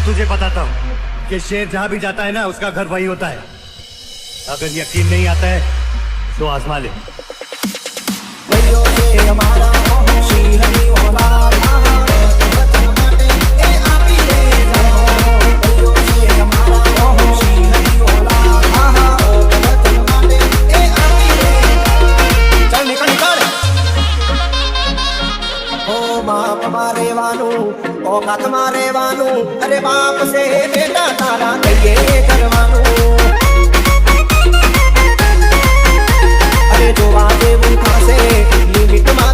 तुझे बताता हूँ कि शेर जहाँ भी जाता है ना उसका घर वही होता है। अगर यकीन नहीं आता है तो आजमा ले। औकात मारे वानू अरे बाप से बेटा तारा कहिए करवानू अरे जो आगे वो से लिमिट मार